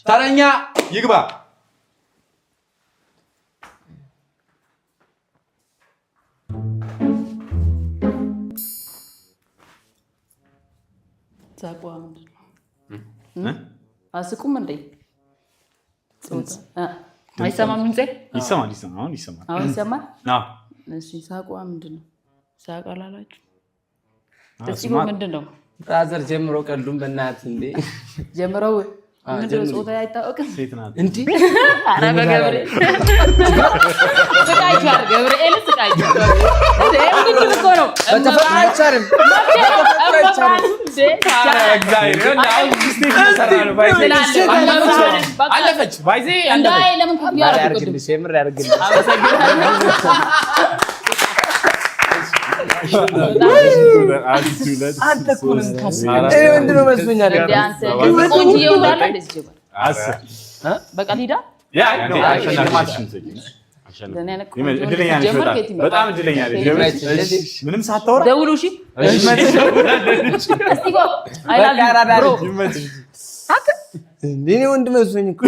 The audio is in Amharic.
ተረኛ ይግባ ሳቋ አስቁም እንዴ አይሰማም እንዴ ይሰማል አሁን ይሰማል አዎ እሺ ሳቋ ምንድነው ሳቃላላችሁ እሺ ምንድነው ብራዘር ጀምሮ ቀልዱን በእናት እንዴ ጀምረው ምንድነው ጾታ አይታወቅም ሴት ናት እንዴ አረ በገብርኤል ስቃይቻር ገብርኤል ስቃይቻር እንዴ ምንድን እኮ ነው በተፈጥሮ አይቻልም አለፈች ባይዜ እንዳይ ለምን ኮፒ ያርግልሽ የምር ያርግልሽ አንተ እኮ ነው ታስበው ምንድነው መስሎኛል አንተ ቆንጆዬው እንዳለ እንደዚህ ጀመር በቃ ሊዳ ያ በጣም እድለኛ ነሽ ምንም ሳታወራ ደውሉ እሺ እስቲ ጎ አይ ላቭ ዩ ብሮ እኔ ወንድ መስሎኝ እኮ